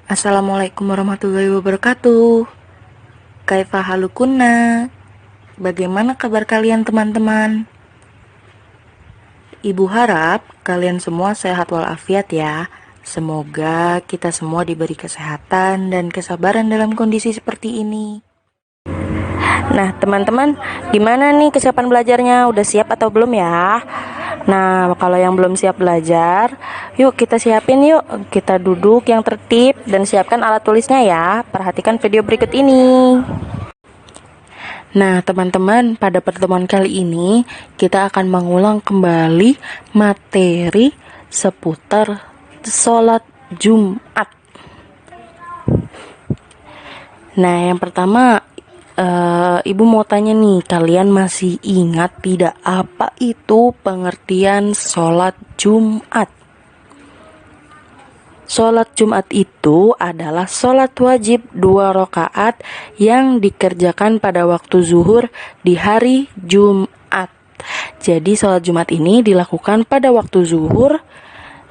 Assalamualaikum warahmatullahi wabarakatuh. Kaifa halukunna? Bagaimana kabar kalian teman-teman? Ibu harap kalian semua sehat walafiat ya. Semoga kita semua diberi kesehatan dan kesabaran dalam kondisi seperti ini. Nah teman-teman, gimana nih kesiapan belajarnya? Udah siap atau belum ya? Nah, kalau yang belum siap belajar, yuk kita siapin yuk. Kita duduk yang tertib dan siapkan alat tulisnya ya. Perhatikan video berikut ini. Nah, teman-teman, pada pertemuan kali ini kita akan mengulang kembali materi seputar sholat Jumat. Nah, yang pertama, Ibu mau tanya nih, kalian masih ingat tidak apa itu pengertian sholat Jumat? Sholat Jumat itu adalah sholat wajib 2 rakaat yang dikerjakan pada waktu zuhur di hari Jumat. Jadi sholat Jumat ini dilakukan pada waktu zuhur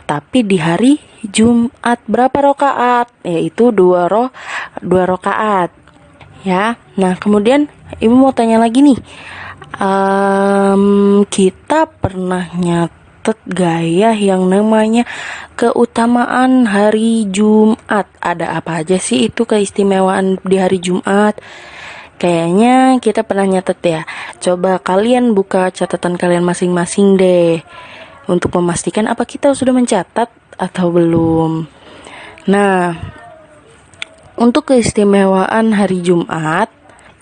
tapi di hari Jumat. Berapa rakaat? Yaitu 2 rakaat. Ya, nah kemudian ibu mau tanya lagi nih, kita pernah nyatet gaya yang namanya keutamaan hari Jumat. Ada apa aja sih itu keistimewaan di hari Jumat? Kayaknya kita pernah nyatet ya. Coba kalian buka catatan kalian masing-masing deh, untuk memastikan apa kita sudah mencatat atau belum. Nah, untuk keistimewaan hari Jumat,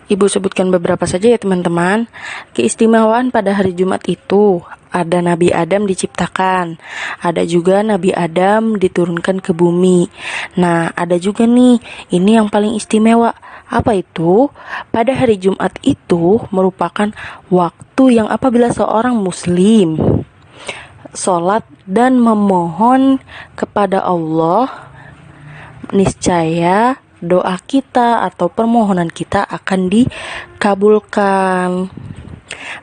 Ibu sebutkan beberapa saja ya teman-teman. Keistimewaan pada hari Jumat itu ada Nabi Adam diciptakan, ada juga Nabi Adam diturunkan ke bumi. Nah, ada juga nih, ini yang paling istimewa. Apa itu? Pada hari Jumat itu merupakan waktu yang apabila seorang muslim sholat dan memohon kepada Allah, niscaya doa kita atau permohonan kita akan dikabulkan.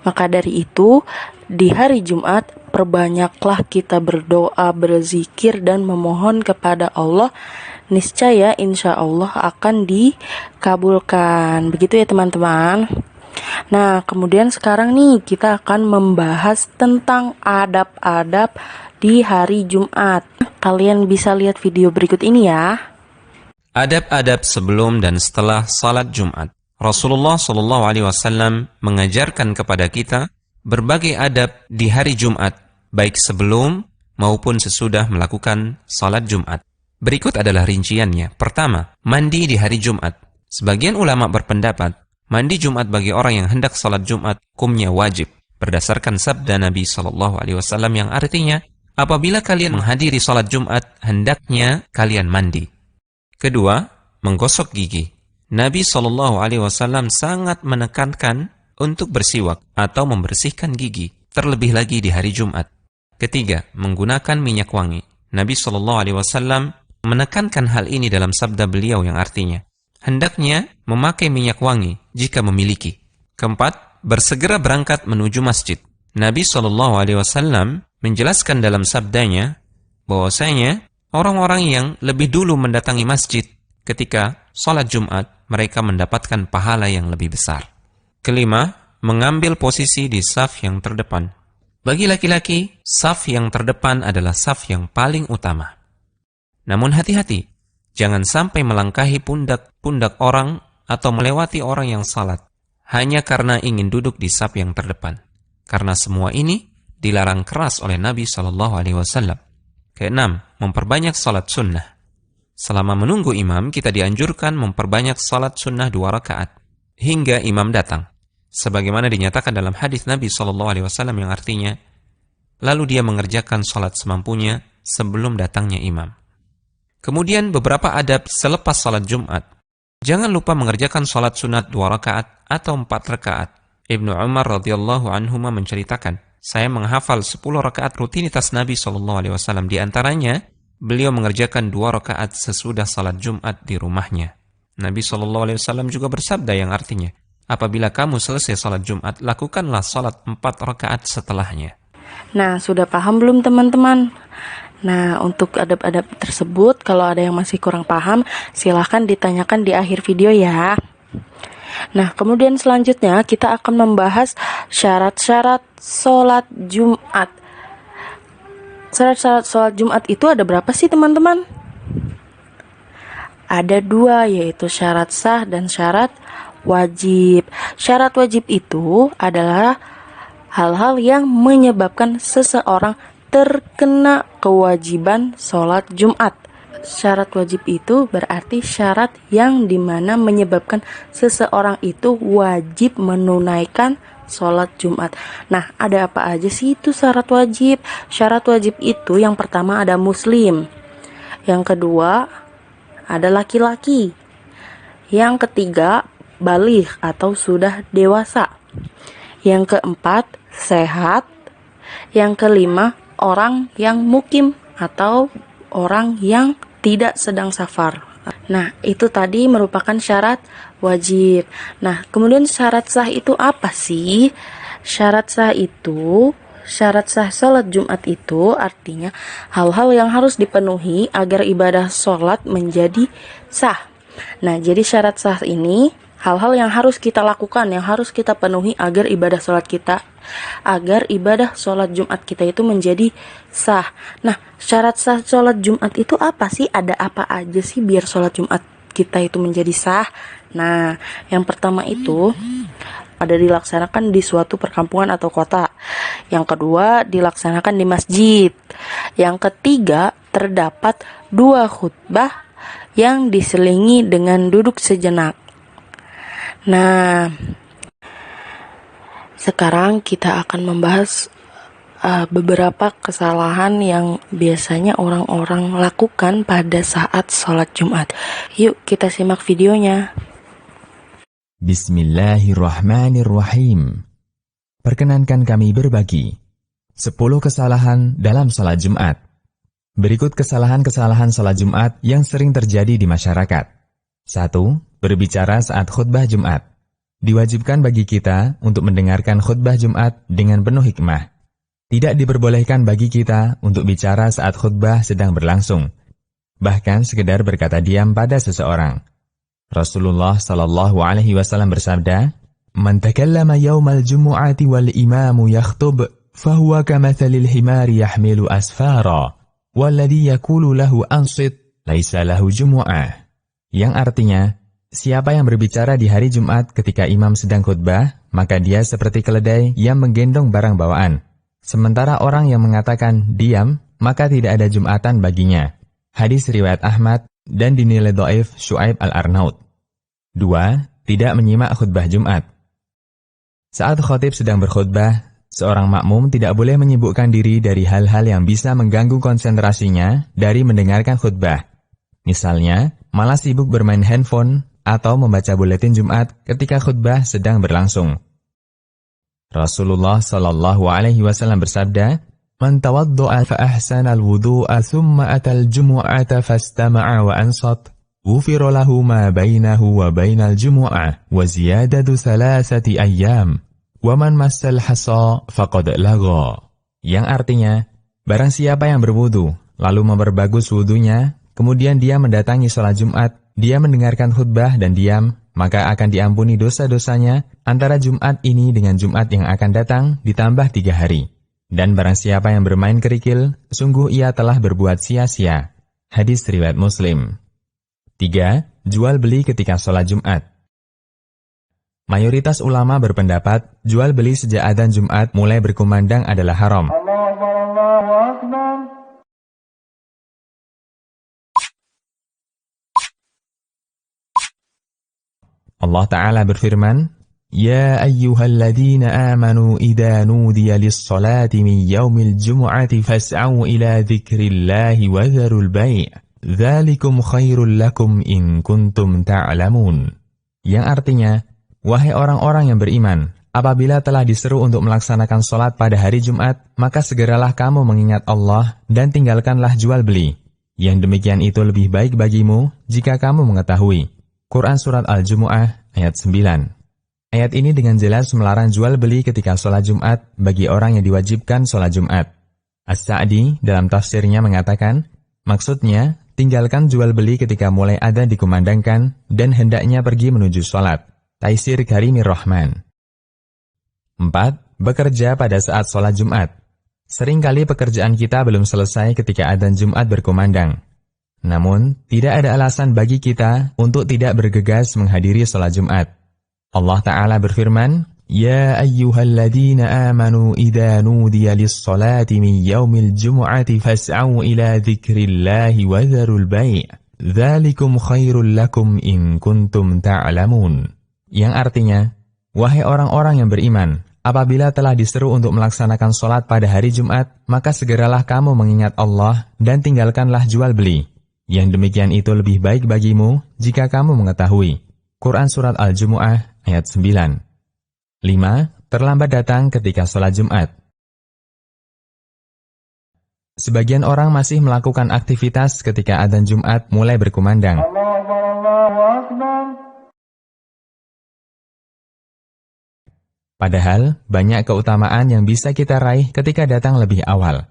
Maka dari itu, di hari Jumat perbanyaklah kita berdoa, berzikir dan memohon kepada Allah. Niscaya insya Allah akan dikabulkan. Begitu ya teman-teman. Nah, kemudian sekarang nih kita akan membahas tentang adab-adab di hari Jumat. Kalian bisa lihat video berikut ini ya. Adab-adab sebelum dan setelah salat Jumat. Rasulullah SAW mengajarkan kepada kita berbagai adab di hari Jumat, baik sebelum maupun sesudah melakukan salat Jumat. Berikut adalah rinciannya. Pertama, mandi di hari Jumat. Sebagian ulama berpendapat, mandi Jumat bagi orang yang hendak salat Jumat hukumnya wajib, berdasarkan sabda Nabi SAW yang artinya, apabila kalian menghadiri salat Jumat, hendaknya kalian mandi. Kedua, menggosok gigi. Nabi SAW sangat menekankan untuk bersiwak atau membersihkan gigi, terlebih lagi di hari Jumat. Ketiga, menggunakan minyak wangi. Nabi SAW menekankan hal ini dalam sabda beliau yang artinya, hendaknya memakai minyak wangi jika memiliki. Keempat, bersegera berangkat menuju masjid. Nabi SAW menjelaskan dalam sabdanya bahwasanya orang-orang yang lebih dulu mendatangi masjid ketika sholat Jumat, mereka mendapatkan pahala yang lebih besar. Kelima, mengambil posisi di saf yang terdepan. Bagi laki-laki, saf yang terdepan adalah saf yang paling utama. Namun hati-hati, jangan sampai melangkahi pundak orang atau melewati orang yang salat, hanya karena ingin duduk di saf yang terdepan. Karena semua ini dilarang keras oleh Nabi SAW. Keenam, memperbanyak salat sunnah. Selama menunggu imam, kita dianjurkan memperbanyak salat sunnah 2 rakaat hingga imam datang. Sebagaimana dinyatakan dalam hadis Nabi SAW yang artinya, lalu dia mengerjakan salat semampunya sebelum datangnya imam. Kemudian beberapa adab selepas salat Jumat. Jangan lupa mengerjakan salat sunat 2 rakaat atau 4 rakaat. Ibnu Umar radhiyallahu anhuma menceritakan, saya menghafal 10 rakaat rutinitas Nabi SAW. Di antaranya, beliau mengerjakan 2 rakaat sesudah salat Jumat di rumahnya. Nabi SAW juga bersabda yang artinya, apabila kamu selesai salat Jumat, lakukanlah salat 4 rakaat setelahnya. Nah, sudah paham belum teman-teman? Nah, untuk adab-adab tersebut, kalau ada yang masih kurang paham, silahkan ditanyakan di akhir video ya. Nah, kemudian selanjutnya kita akan membahas syarat-syarat sholat Jumat. Syarat-syarat sholat Jumat itu ada berapa sih teman-teman? Ada 2, yaitu syarat sah dan syarat wajib. Syarat wajib itu adalah hal-hal yang menyebabkan seseorang terkena kewajiban sholat Jumat. Syarat wajib itu berarti syarat yang dimana menyebabkan seseorang itu wajib menunaikan sholat Jumat. Nah, ada apa aja sih itu syarat wajib? Syarat wajib itu yang pertama ada muslim, yang kedua ada laki-laki, yang ketiga baligh atau sudah dewasa, yang keempat sehat, yang kelima orang yang mukim atau orang yang tidak sedang safar. Nah, itu tadi merupakan syarat wajib. Nah, kemudian syarat sah itu apa sih? Syarat sah sholat Jumat itu artinya hal-hal yang harus dipenuhi agar ibadah sholat menjadi sah. Nah, jadi syarat sah ini hal-hal yang harus kita lakukan, yang harus kita penuhi agar ibadah sholat Jumat kita itu menjadi sah. Nah, syarat sah sholat Jumat itu apa sih? Ada apa aja sih biar sholat Jumat kita itu menjadi sah? Nah, yang pertama itu ada dilaksanakan di suatu perkampungan atau kota. Yang kedua, dilaksanakan di masjid. Yang ketiga, terdapat 2 khutbah yang diselingi dengan duduk sejenak. Nah, sekarang kita akan membahas beberapa kesalahan yang biasanya orang-orang lakukan pada saat sholat Jumat. Yuk kita simak videonya. Bismillahirrahmanirrahim. Perkenankan kami berbagi 10 kesalahan dalam sholat Jumat. Berikut kesalahan-kesalahan sholat Jumat yang sering terjadi di masyarakat. 1. Berbicara saat khutbah Jumat. Diwajibkan bagi kita untuk mendengarkan khutbah Jumat dengan penuh hikmah. Tidak diperbolehkan bagi kita untuk bicara saat khutbah sedang berlangsung. Bahkan sekedar berkata diam pada seseorang. Rasulullah sallallahu alaihi wasallam bersabda, "Man takallama yaumal jumu'ati wal imamu yakhtub, fahuwa kamathalil himari yahmilu asfara, walladhi yakulu lahu ansit, laisa lahu jumu'ah." Yang artinya, siapa yang berbicara di hari Jumat ketika imam sedang khutbah, maka dia seperti keledai yang menggendong barang bawaan. Sementara orang yang mengatakan diam, maka tidak ada Jumatan baginya. Hadis riwayat Ahmad dan dinilai dhaif Syuaib al-Arnaud. 2. Tidak menyimak khutbah Jumat. Saat khatib sedang berkhutbah, seorang makmum tidak boleh menyibukkan diri dari hal-hal yang bisa mengganggu konsentrasinya dari mendengarkan khutbah. Misalnya, malah sibuk bermain handphone atau membaca buletin Jumat ketika khutbah sedang berlangsung. Rasulullah sallallahu alaihi wasallam bersabda, "Man tawadda'a fa ahsana al-wudu'a thumma atal jumu'ata fastama'a wa ansat, ghufira lahu ma bainahu wa bainal jumu'ah wa ziyadatu 3 ayyam, wa man massal hasa faqad lagha." Yang artinya, barang siapa yang berwudu lalu memperbagus wudunya, kemudian dia mendatangi sholat Jumat, dia mendengarkan khutbah dan diam, maka akan diampuni dosa-dosanya antara Jumat ini dengan Jumat yang akan datang ditambah 3 hari. Dan barang siapa yang bermain kerikil, sungguh ia telah berbuat sia-sia. Hadis riwayat Muslim. 3. Jual beli ketika sholat Jumat. Mayoritas ulama berpendapat, jual beli sejak adzan Jumat mulai berkumandang adalah haram. Allah Ta'ala berfirman, "Ya ayyuhalladzina amanu idza nudiya lis-salati min yaumil jumu'ati fas'au ila dzikrillahi wa dzarul bai', dzalikum khairul lakum in kuntum ta'lamun." Yang artinya, wahai orang-orang yang beriman, apabila telah diseru untuk melaksanakan sholat pada hari Jumat, maka segeralah kamu mengingat Allah dan tinggalkanlah jual beli. Yang demikian itu lebih baik bagimu jika kamu mengetahui. Quran Surat Al-Jumu'ah ayat 9. Ayat ini dengan jelas melarang jual beli ketika sholat Jumat bagi orang yang diwajibkan sholat Jumat. As-Sa'di dalam tafsirnya mengatakan, maksudnya, tinggalkan jual beli ketika mulai adzan dikumandangkan dan hendaknya pergi menuju sholat. Taisir Karimir Rahman. 4. Bekerja pada saat sholat Jumat. Seringkali pekerjaan kita belum selesai ketika adzan Jumat berkumandang. Namun, tidak ada alasan bagi kita untuk tidak bergegas menghadiri sholat Jumat. Allah Ta'ala berfirman, Ya ayyuhalladzina amanu idha nudiya lis-salati min yaumil jum'ati fas'au ila dzikrillahi wa dharul bai'. Dzalikum khairul lakum in kuntum ta'lamun. Yang artinya, wahai orang-orang yang beriman, apabila telah diseru untuk melaksanakan sholat pada hari Jumat, maka segeralah kamu mengingat Allah dan tinggalkanlah jual beli. Yang demikian itu lebih baik bagimu jika kamu mengetahui. Quran Surat Al-Jumu'ah ayat 9. 5. Terlambat datang ketika sholat Jumat. Sebagian orang masih melakukan aktivitas ketika adzan Jumat mulai berkumandang. Padahal, banyak keutamaan yang bisa kita raih ketika datang lebih awal.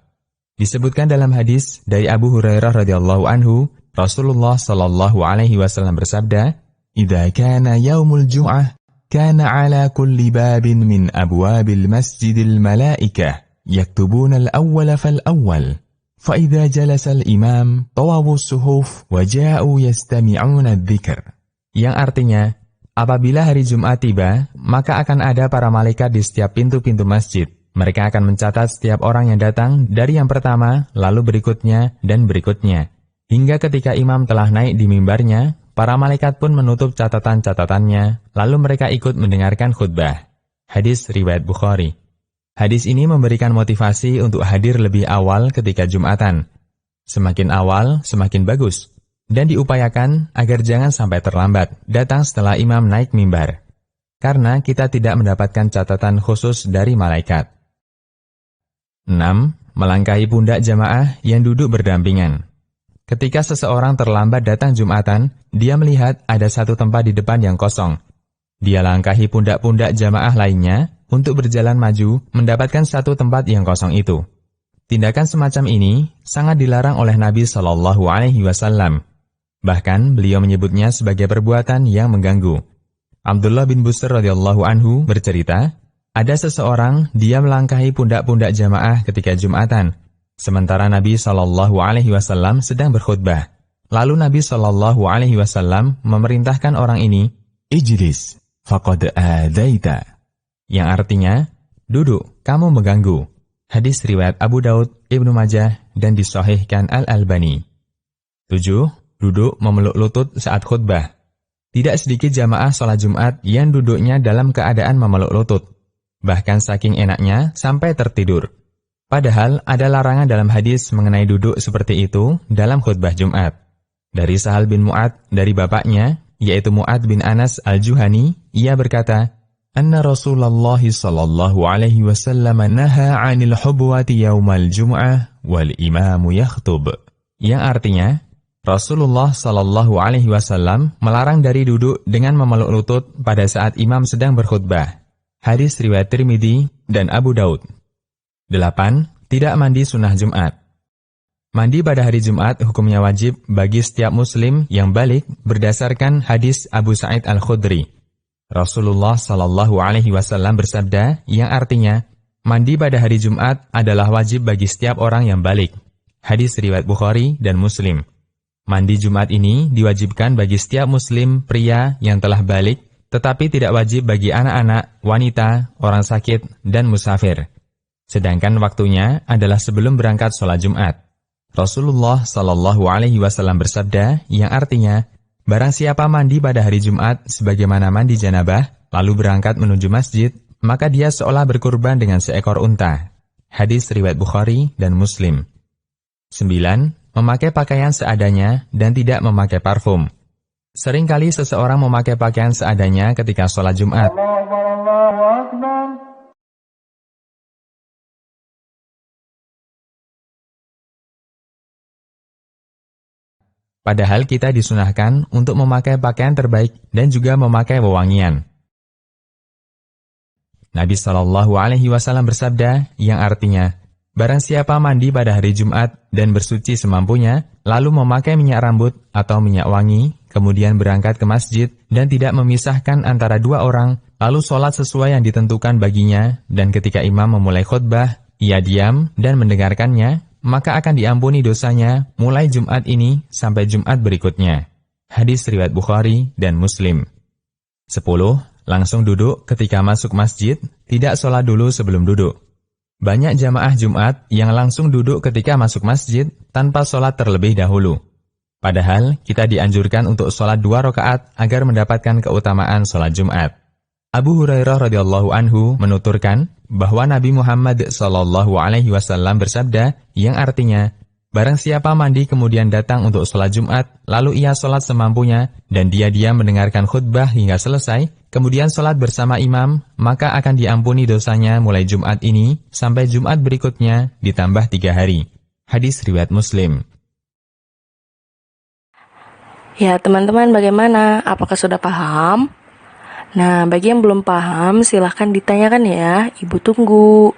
Disebutkan dalam hadis dari Abu Hurairah radhiyallahu anhu, Rasulullah sallallahu alaihi wasallam bersabda, "Idza kana yaumul jum'ah, kana ala kulli babin min abwabil masjidil malaikah, yaktubuna al-awwala fal-awwal. Fa idza jalasa al-imam, tawawu as-suhuf wa ja'u yastami'una adh-dhikr." Yang artinya, apabila hari Jumat tiba, maka akan ada para malaikat di setiap pintu-pintu masjid. Mereka akan mencatat setiap orang yang datang dari yang pertama, lalu berikutnya, dan berikutnya. Hingga ketika imam telah naik di mimbarnya, para malaikat pun menutup catatan-catatannya, lalu mereka ikut mendengarkan khutbah. Hadis riwayat Bukhari. Hadis ini memberikan motivasi untuk hadir lebih awal ketika Jumatan. Semakin awal, semakin bagus. Dan diupayakan agar jangan sampai terlambat, datang setelah imam naik mimbar. Karena kita tidak mendapatkan catatan khusus dari malaikat. 6. Melangkahi pundak jamaah yang duduk berdampingan. Ketika seseorang terlambat datang Jumatan, dia melihat ada satu tempat di depan yang kosong. Dia langkahi pundak-pundak jamaah lainnya untuk berjalan maju mendapatkan satu tempat yang kosong itu. Tindakan semacam ini sangat dilarang oleh Nabi Shallallahu Alaihi Wasallam. Bahkan beliau menyebutnya sebagai perbuatan yang mengganggu. Abdullah bin Busr radhiyallahu anhu bercerita, ada seseorang dia melangkahi pundak-pundak jamaah ketika Jumatan. Sementara Nabi Shallallahu Alaihi Wasallam sedang berkhutbah. Lalu Nabi Shallallahu Alaihi Wasallam memerintahkan orang ini, Ijlis, faqad adaita. Yang artinya, duduk, kamu mengganggu. Hadis riwayat Abu Daud, Ibnu Majah, dan disahihkan Al-Albani. 7. Duduk memeluk lutut saat khutbah. Tidak sedikit jamaah sholat Jumat yang duduknya dalam keadaan memeluk lutut. Bahkan saking enaknya sampai tertidur. Padahal ada larangan dalam hadis mengenai duduk seperti itu dalam khutbah Jumat. Dari Sahal bin Mu'ad dari bapaknya, yaitu Mu'ad bin Anas al-Juhani, ia berkata, Anna Rasulullah sallallahu alaihi wasallam naha 'anil hubwati yaumal jum'ah wal imamu yakhtub. Yang artinya, Rasulullah sallallahu alaihi wasallam melarang dari duduk dengan memeluk lutut pada saat imam sedang berkhutbah. Hadis riwayat Tirmidzi dan Abu Daud. 8. Tidak mandi sunnah Jumat. Mandi pada hari Jumat hukumnya wajib bagi setiap muslim yang balik berdasarkan hadis Abu Sa'id Al-Khudri. Rasulullah Shallallahu Alaihi Wasallam bersabda yang artinya, mandi pada hari Jumat adalah wajib bagi setiap orang yang balik. Hadis riwayat Bukhari dan Muslim. Mandi Jumat ini diwajibkan bagi setiap muslim pria yang telah balik, tetapi tidak wajib bagi anak-anak, wanita, orang sakit, dan musafir. Sedangkan waktunya adalah sebelum berangkat sholat Jumat. Rasulullah Shallallahu Alaihi Wasallam bersabda yang artinya, barang siapa mandi pada hari Jumat sebagaimana mandi janabah, lalu berangkat menuju masjid, maka dia seolah berkurban dengan seekor unta. Hadis riwayat Bukhari dan Muslim. 9. Memakai pakaian seadanya dan tidak memakai parfum. Seringkali seseorang memakai pakaian seadanya ketika sholat Jumat. Padahal kita disunahkan untuk memakai pakaian terbaik dan juga memakai wewangian. Nabi Shallallahu Alaihi Wasallam bersabda yang artinya, Barang siapa mandi pada hari Jumat dan bersuci semampunya, lalu memakai minyak rambut atau minyak wangi, kemudian berangkat ke masjid dan tidak memisahkan antara dua orang, lalu sholat sesuai yang ditentukan baginya, dan ketika imam memulai khutbah, ia diam dan mendengarkannya, maka akan diampuni dosanya mulai Jumat ini sampai Jumat berikutnya. Hadis riwayat Bukhari dan Muslim. 10. Langsung duduk ketika masuk masjid, tidak sholat dulu sebelum duduk. Banyak jamaah Jumat yang langsung duduk ketika masuk masjid tanpa sholat terlebih dahulu. Padahal kita dianjurkan untuk sholat 2 rakaat agar mendapatkan keutamaan sholat Jumat. Abu Hurairah radhiyallahu anhu menuturkan bahwa Nabi Muhammad SAW bersabda yang artinya, barang siapa mandi kemudian datang untuk sholat Jumat, lalu ia sholat semampunya dan dia diam mendengarkan khutbah hingga selesai, kemudian sholat bersama imam, maka akan diampuni dosanya mulai Jumat ini sampai Jumat berikutnya ditambah 3 hari. Hadis riwayat Muslim. Ya teman-teman, bagaimana? Apakah sudah paham? Nah, bagi yang belum paham, silahkan ditanyakan ya, Ibu tunggu.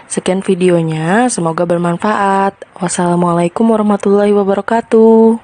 Sekian videonya, semoga bermanfaat. Wassalamualaikum warahmatullahi wabarakatuh.